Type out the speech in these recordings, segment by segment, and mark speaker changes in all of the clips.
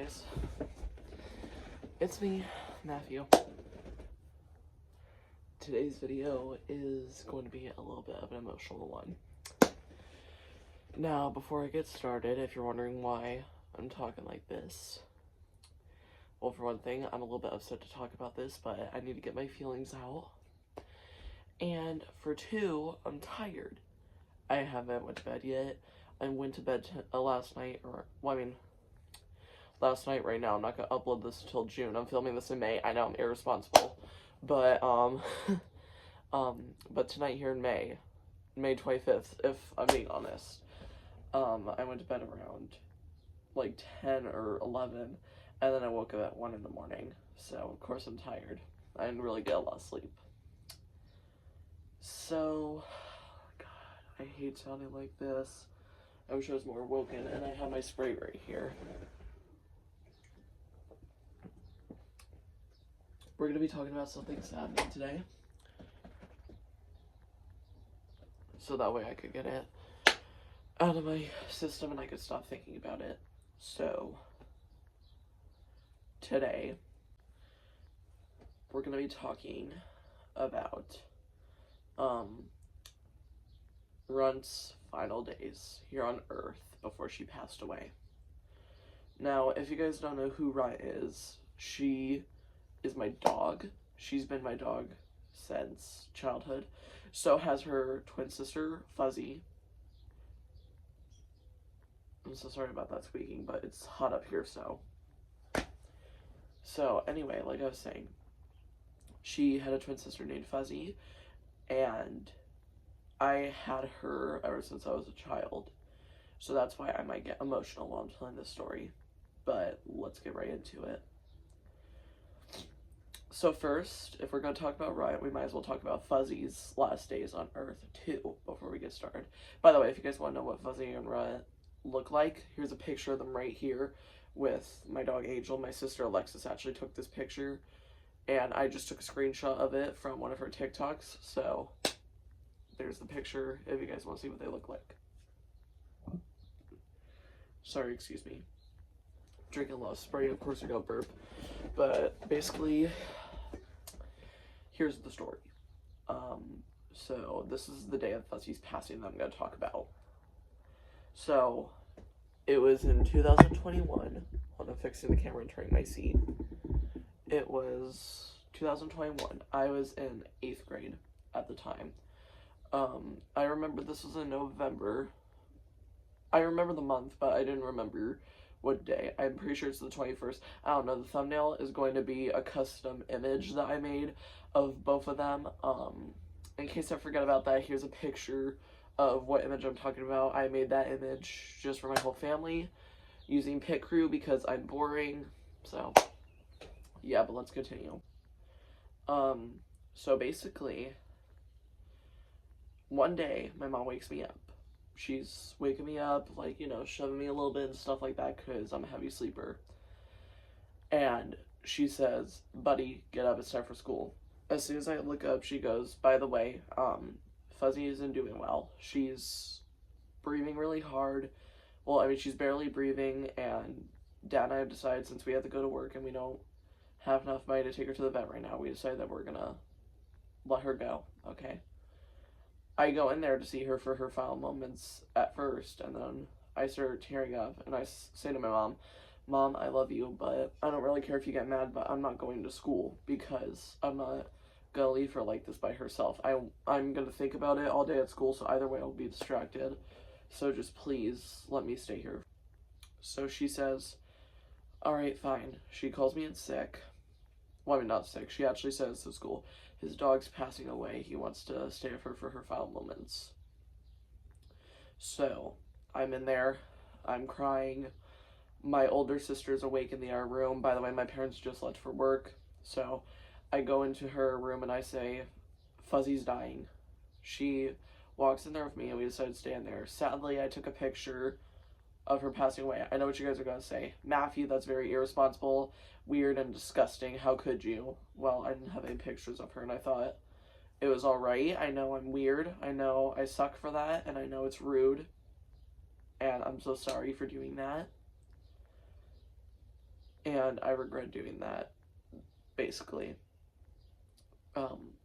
Speaker 1: guys. It's me, Matthew. Today's video is going to be a little bit of an emotional one. Now, before I get started, if you're wondering why I'm talking like this, well, for one thing, I'm a little bit upset to talk about this, but I need to get my feelings out. And for two, I'm tired. I haven't went to bed yet. I went to bed last night, last night right now. I'm not going to upload this until June. I'm filming this in May. I know I'm irresponsible. But, but tonight here in May 25th, if I'm being honest, I went to bed around like 10 or 11, and then I woke up at 1 in the morning. So, of course, I'm tired. I didn't really get a lot of sleep. So, God, I hate sounding like this. I wish I was more awoken, and I have my spray right here. We're going to be talking about something sad today. So that way I could get it out of my system and I could stop thinking about it. So, today, we're going to be talking about Runt's final days here on Earth before she passed away. Now, if you guys don't know who Runt is, she is my dog. She's been my dog since childhood. So has her twin sister, Fuzzy. I'm so sorry about that squeaking, but it's hot up here, so. So, anyway, like I was saying, she had a twin sister named Fuzzy, and I had her ever since I was a child. So that's why I might get emotional while I'm telling this story. But let's get right into it. So first, if we're going to talk about Runt, we might as well talk about Fuzzy's last days on Earth, too, before we get started. By the way, if you guys want to know what Fuzzy and Runt look like, here's a picture of them right here with my dog Angel. My sister Alexis actually took this picture, and I just took a screenshot of it from one of her TikToks, so there's the picture if you guys want to see what they look like. Sorry, excuse me. Drinking a lot of spray, of course I got burp. But basically, here's the story. So this is the day of Fuzzy's passing that I'm going to talk about. So, it was in 2021, when I'm fixing the camera and turning my seat. It was 2021. I was in 8th grade at the time. I remember this was in November. I remember the month, but I didn't remember what day. I'm pretty sure it's the 21st. I don't know, the thumbnail is going to be a custom image that I made of both of them. In case I forget about that, here's a picture of what image I'm talking about. I made that image just for my whole family using Pit Crew because I'm boring. So, yeah, but let's continue. So basically, one day, my mom wakes me up. She's waking me up, like, you know, shoving me a little bit and stuff like that because I'm a heavy sleeper. And she says, buddy, get up, it's time for school. As soon as I look up, she goes, by the way, Fuzzy isn't doing well. She's breathing really hard. Well, I mean, she's barely breathing, and Dad and I have decided since we have to go to work and we don't have enough money to take her to the vet right now, we decided that we're gonna let her go, okay? I go in there to see her for her final moments at first, and then I start tearing up, and I say to my mom, Mom, I love you, but I don't really care if you get mad, but I'm not going to school, because I'm not gonna leave her like this by herself. I'm gonna think about it all day at school, so either way I'll be distracted, so just please let me stay here. So she says, alright, fine. She calls me in sick. Well, I mean, not sick. She actually says to school, his dog's passing away. He wants to stay with her for her final moments. So, I'm in there. I'm crying. My older sister's awake in the other room. By the way, my parents just left for work. So, I go into her room and I say, Fuzzy's dying. She walks in there with me and we decide to stay in there. Sadly, I took a picture of her passing away. I know what you guys are going to say. Matthew, that's very irresponsible, weird, and disgusting. How could you? Well, I didn't have any pictures of her, and I thought it was alright. I know I'm weird. I know I suck for that, and I know it's rude. And I'm so sorry for doing that. and I regret doing that, basically.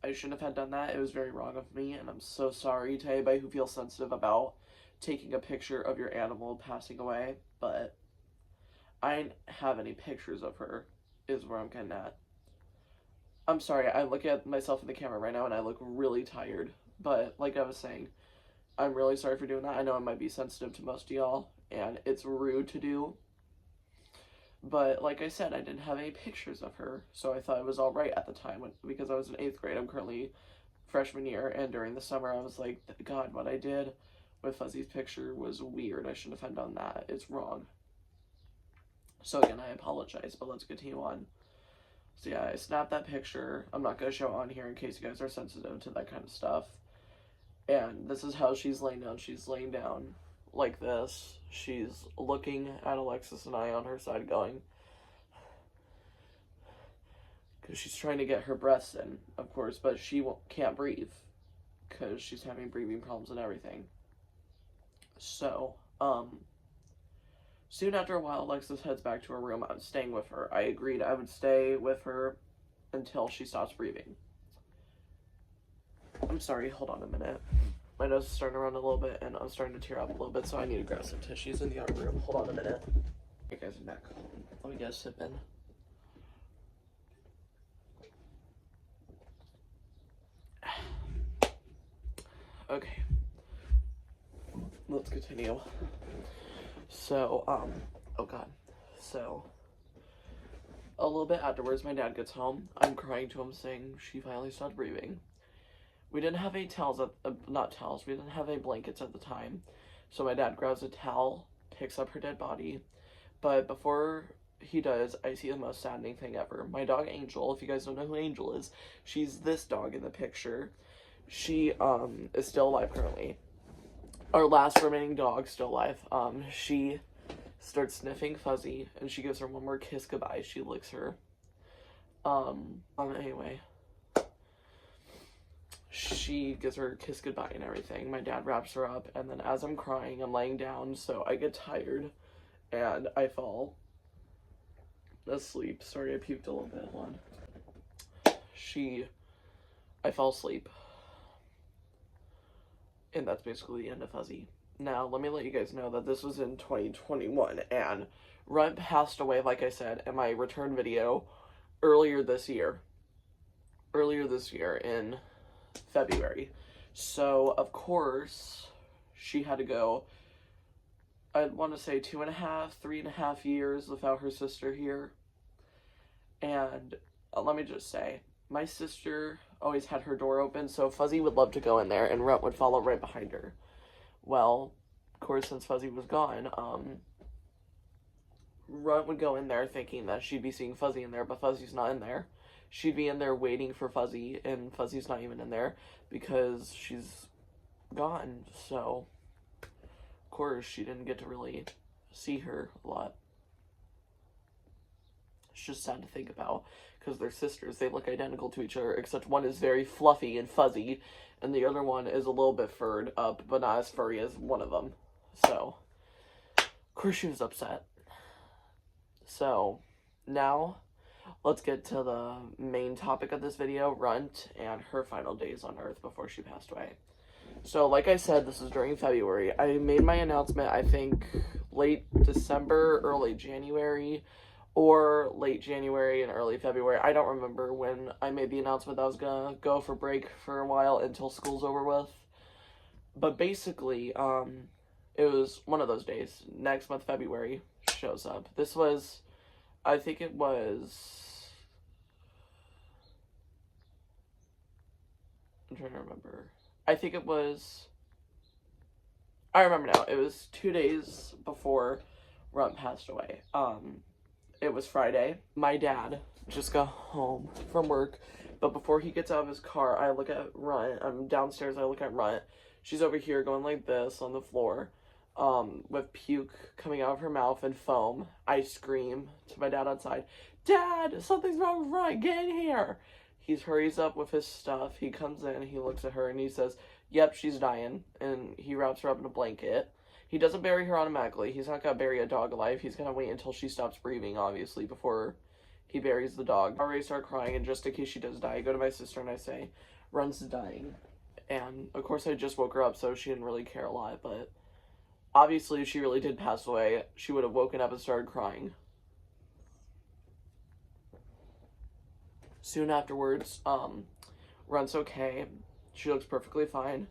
Speaker 1: I shouldn't have had done that. It was very wrong of me, and I'm so sorry to anybody who feels sensitive about taking a picture of your animal passing away, but I didn't have any pictures of her, is where I'm getting at. I'm sorry, I look at myself in the camera right now and I look really tired, but like I was saying, I'm really sorry for doing that. I know it might be sensitive to most of y'all, and it's rude to do, but like I said, I didn't have any pictures of her, so I thought it was alright at the time, because I was in 8th grade. I'm currently freshman year, and during the summer I was like, God, what I did with Fuzzy's picture was weird. I shouldn't have done that. It's wrong. So again, I apologize, but let's continue on. So yeah, I snapped that picture. I'm not going to show it on here in case you guys are sensitive to that kind of stuff. And this is how she's laying down. She's laying down like this. She's looking at Alexis and I on her side going, because she's trying to get her breaths in, of course, but she can't breathe because she's having breathing problems and everything. So, soon after a while, Alexis heads back to her room. I'm staying with her. I agreed I would stay with her until she stops breathing. I'm sorry, hold on a minute. My nose is starting to run a little bit, and I'm starting to tear up a little bit, so I need to grab some tissues in the other room. Hold on a minute. Hey guys, I'm back. Let me get a sip in. Okay. Let's continue. So, oh god. So, a little bit afterwards, my dad gets home. I'm crying to him saying she finally stopped breathing. We didn't have any towels, not towels, we didn't have any blankets at the time. So my dad grabs a towel, picks up her dead body. But before he does, I see the most saddening thing ever. My dog Angel, if you guys don't know who Angel is, she's this dog in the picture. She, is still alive currently. Our last remaining dog, still alive. She starts sniffing Fuzzy, and she gives her one more kiss goodbye. She licks her. Anyway. She gives her a kiss goodbye and everything. My dad wraps her up, and then as I'm crying, I'm laying down, so I get tired, and I fall asleep. Sorry, I puked a little bit. Hold on. I fall asleep. And that's basically the end of Fuzzy. Now, let me let you guys know that this was in 2021, and Runt passed away, like I said, in my return video earlier this year in February. So, of course, she had to go, I want to say 2.5, 3.5 years without her sister here. And let me just say, my sister always had her door open, so Fuzzy would love to go in there, and Runt would follow right behind her. Well, of course, since Fuzzy was gone, Runt would go in there thinking that she'd be seeing Fuzzy in there, but Fuzzy's not in there. She'd be in there waiting for Fuzzy, and Fuzzy's not even in there because she's gone. So, of course, she didn't get to really see her a lot. It's just sad to think about because they're sisters. They look identical to each other, except one is very fluffy and fuzzy, and the other one is a little bit furred up, but not as furry as one of them. So, of course, she was upset. So, now let's get to the main topic of this video, Runt and her final days on Earth before she passed away. So, like I said, this is during February. I made my announcement, I think, late December, early January, or late January and early February. I don't remember when I made the announcement that I was gonna go for break for a while until school's over with. But basically, it was one of those days. Next month, February, shows up. This was, I think it was, I'm trying to remember. I think it was, I remember now. It was 2 days before Runt passed away. It was Friday. My dad just got home from work, but before he gets out of his car, I look at Runt. I'm downstairs, I look at Runt. She's over here going like this on the floor, with puke coming out of her mouth and foam. I scream to my dad outside, "Dad, something's wrong with Runt, get in here!" He hurries up with his stuff. He comes in, he looks at her, and he says, "Yep, she's dying," and he wraps her up in a blanket. He doesn't bury her automatically. He's not gonna bury a dog alive. He's gonna wait until she stops breathing, obviously, before he buries the dog. I already start crying, and just in case she does die, I go to my sister and I say, Runt's dying. And, of course, I just woke her up, so she didn't really care a lot, but obviously, if she really did pass away, she would have woken up and started crying. Soon afterwards, Runt's okay. She looks perfectly fine.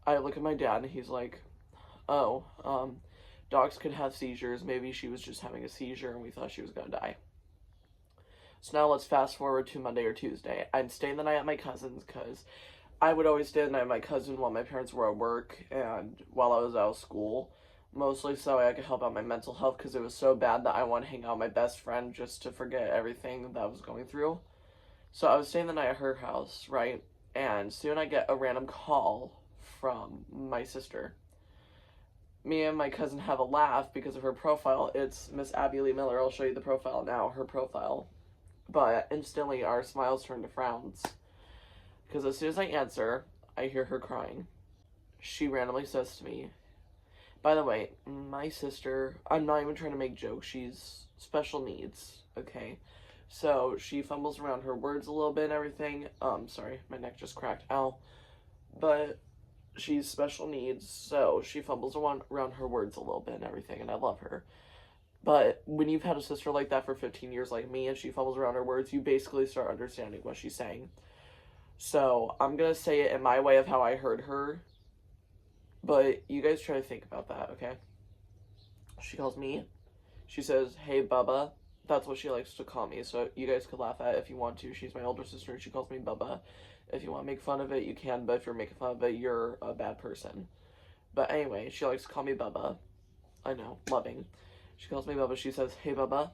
Speaker 1: I look at my dad, and he's like, oh, dogs could have seizures. Maybe she was just having a seizure, and we thought she was going to die. So now let's fast forward to Monday or Tuesday. I'm staying the night at my cousin's because I would always stay the night at my cousin while my parents were at work and while I was out of school. Mostly so I could help out my mental health because it was so bad that I wanted to hang out with my best friend just to forget everything that I was going through. So I was staying the night at her house, right? And soon I get a random call from my sister. Me and my cousin have a laugh because of her profile. It's Miss Abby Lee Miller. I'll show you the profile now, her profile. But instantly our smiles turn to frowns. Because as soon as I answer, I hear her crying. She randomly says to me, by the way, my sister, I'm not even trying to make jokes, she's special needs, okay? So she fumbles around her words a little bit and everything. Sorry, my neck just cracked. Ow. But she's special needs, so she fumbles around her words a little bit and everything, and I love her. But when you've had a sister like that for 15 years like me and she fumbles around her words, you basically start understanding what she's saying. So I'm going to say it in my way of how I heard her. But you guys try to think about that, okay? She calls me. She says, hey, Bubba. That's what she likes to call me. So you guys could laugh at it if you want to. She's my older sister and she calls me Bubba. If you want to make fun of it, you can. But if you're making fun of it, you're a bad person. But anyway, she likes to call me Bubba. I know, loving. She calls me Bubba. She says, hey, Bubba.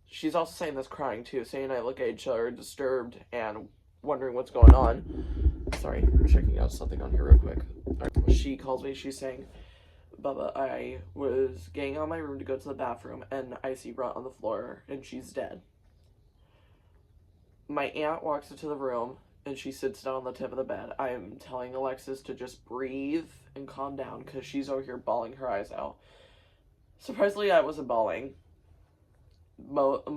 Speaker 1: She's also saying this crying, too. Saying I look at each other disturbed and wondering what's going on. Sorry, I'm checking out something on here real quick. Right. She calls me. She's saying, Bubba, I was getting out of my room to go to the bathroom, and I see Runt on the floor, and she's dead. My aunt walks into the room, and she sits down on the tip of the bed. I am telling Alexis to just breathe and calm down, because she's over here bawling her eyes out. Surprisingly, I wasn't bawling.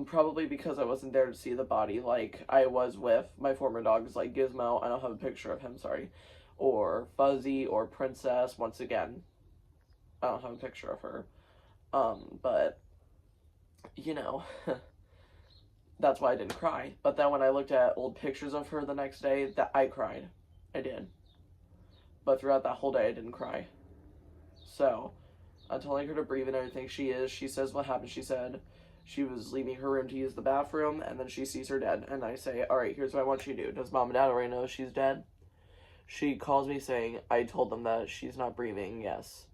Speaker 1: Probably because I wasn't there to see the body like I was with my former dogs like Gizmo. I don't have a picture of him, sorry. Or Fuzzy or Princess. Once again, I don't have a picture of her. But, you know, that's why I didn't cry. But then when I looked at old pictures of her the next day, that I cried. I did. But throughout that whole day, I didn't cry. So, I'm telling her to breathe and everything. She says what happened. She said she was leaving her room to use the bathroom, and then she sees her dead. And I say, all right, here's what I want you to do. Does mom and dad already know she's dead? She calls me saying, I told them that she's not breathing. Yes.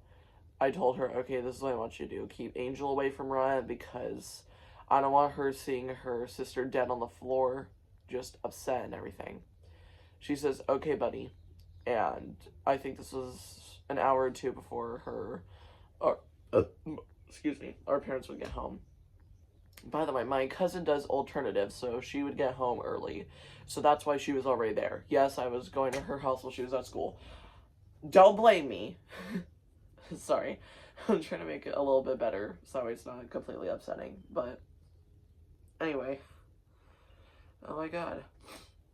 Speaker 1: I told her, okay, this is what I want you to do. Keep Angel away from Ryan because I don't want her seeing her sister dead on the floor, just upset and everything. She says, okay, buddy. And I think this was an hour or two before our parents would get home. By the way, my cousin does alternatives, so she would get home early. So that's why she was already there. Yes, I was going to her house while she was at school. Don't blame me. Sorry. I'm trying to make it a little bit better, so it's not completely upsetting. But, anyway. Oh my god.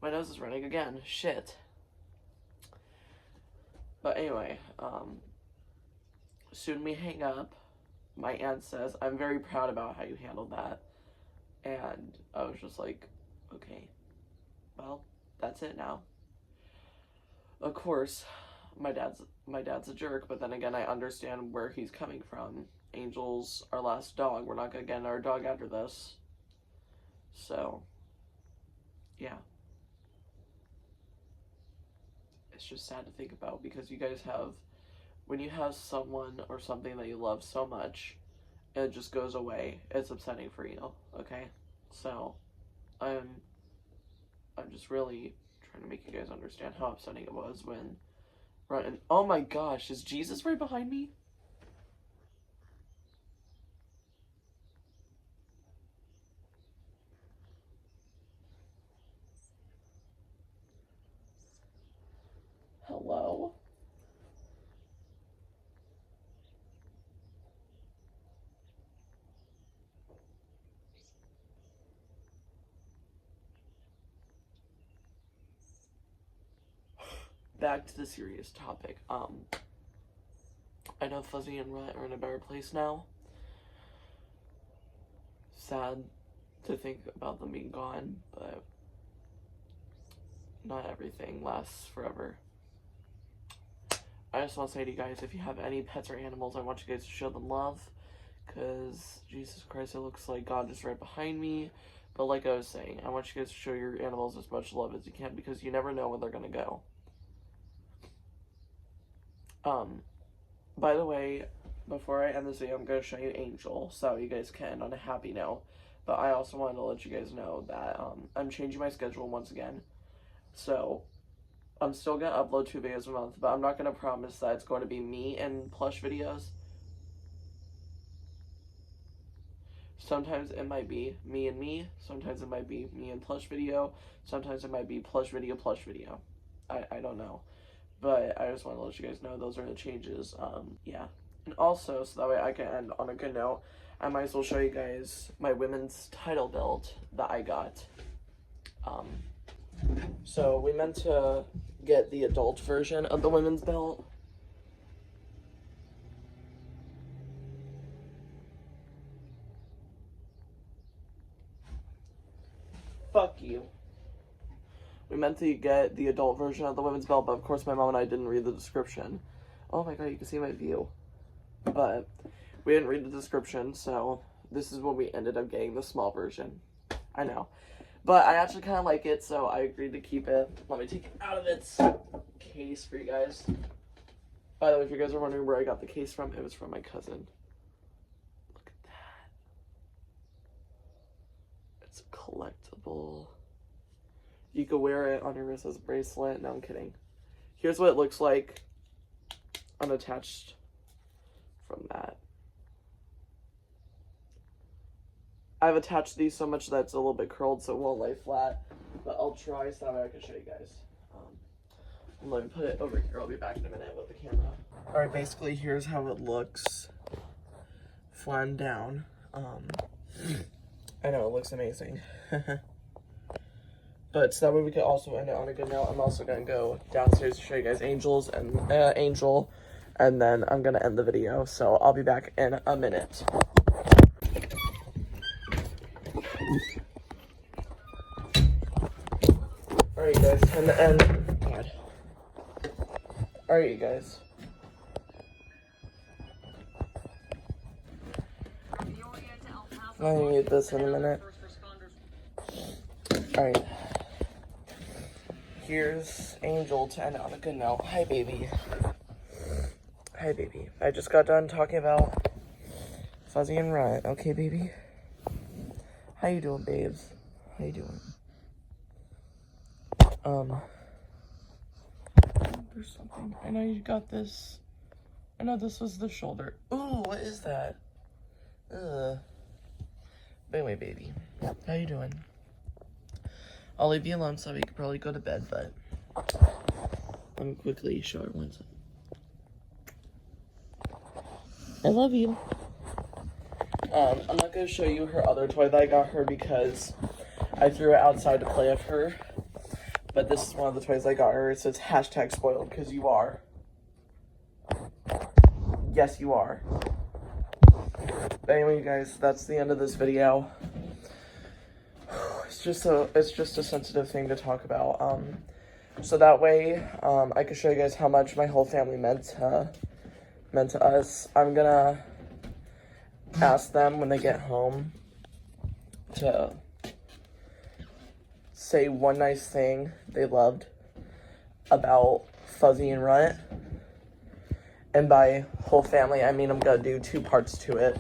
Speaker 1: My nose is running again. Shit. But anyway, soon we hang up. My aunt says, I'm very proud about how you handled that. And I was just like, okay, well, that's it now. Of course, my dad's a jerk, but then again, I understand where he's coming from. Angel's our last dog. We're not gonna get our dog after this. So, yeah. It's just sad to think about because you guys have, when you have someone or something that you love so much, and it just goes away, it's upsetting for you, okay? So, I'm just really trying to make you guys understand how upsetting it was when Runt, oh my gosh, is Jesus right behind me? Hello? back to the serious topic. I know Fuzzy and Runt are in a better place now. Sad to think about them being gone, but not everything lasts forever. I just want to say to you guys, if you have any pets or animals, I want you guys to show them love, because Jesus Christ, it looks like God is right behind me. But like I was saying, I want you guys to show your animals as much love as you can, because you never know when they're gonna go. By the way, before I end this video, I'm gonna show you Angel, so you guys can on a happy note. But I also wanted to let you guys know that I'm changing my schedule once again. So I'm still gonna upload 2 videos a month, but I'm not gonna promise that it's going to be me and plush videos. Sometimes it might be me and me, sometimes it might be me and plush video, sometimes it might be plush video. I don't know. But I just want to let you guys know those are the changes. Yeah. And also, so that way I can end on a good note, I might as well show you guys my women's title belt that I got. So we meant to get the adult version of the women's belt. Fuck you. We meant to get the adult version of the women's belt, but of course my mom and I didn't read the description. Oh my god, you can see my view. But we didn't read the description, so this is when we ended up getting the small version. I know. But I actually kind of like it, so I agreed to keep it. Let me take it out of its case for you guys. By the way, if you guys are wondering where I got the case from, it was from my cousin. Look at that. It's a collectible. You could wear it on your wrist as a bracelet. No, I'm kidding. Here's what it looks like unattached from that. I've attached these so much that it's a little bit curled so it won't lay flat. But I'll try so that way I can show you guys. Let me put it over here. I'll be back in a minute with the camera. Alright, basically here's how it looks flattened down. I know, it looks amazing. But so that way we can also end it on a good note. I'm also going to go downstairs to show you guys Angel, and then I'm going to end the video. So I'll be back in a minute. Alright, you guys, time to end. God. Alright, you guys. I'm going to eat this in a minute. Alright. Here's Angel to end on a good note. Hi, baby. Hi, baby. I just got done talking about Fuzzy and Runt. Okay, baby? How you doing, babes? How you doing? There's something. I know you got this. I know this was the shoulder. Ooh, what is that? Ugh. But anyway, baby. How you doing? I'll leave you alone so you can probably go to bed, but let me quickly show everyone something. I love you. I'm not going to show you her other toy that I got her because I threw it outside to play with her. But this is one of the toys I got her. It says hashtag spoiled because you are. Yes, you are. But anyway, you guys, that's the end of this video. It's just a sensitive thing to talk about. So that way, I can show you guys how much my whole family meant to us. I'm gonna ask them when they get home to say one nice thing they loved about Fuzzy and Runt. And by whole family, I mean I'm gonna do 2 parts to it.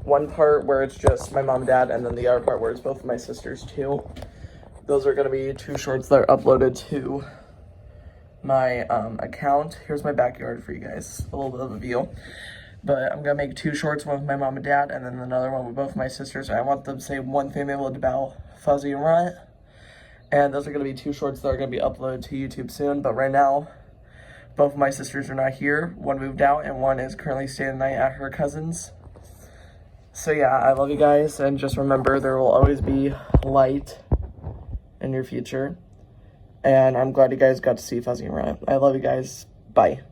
Speaker 1: One part where it's just my mom and dad, and then the other part where it's both of my sisters too. Those are gonna be 2 shorts that are uploaded to my account. Here's my backyard for you guys, a little bit of a view. But I'm gonna make 2 shorts, one with my mom and dad, and then another one with both my sisters. I want them to say one thing they loved about Fuzzy and Runt. And those are gonna be 2 shorts that are gonna be uploaded to YouTube soon. But right now, both of my sisters are not here. One moved out, and one is currently staying the night at her cousin's. So yeah, I love you guys, and just remember there will always be light in your future. And I'm glad you guys got to see Fuzzy and Runt. I love you guys. Bye.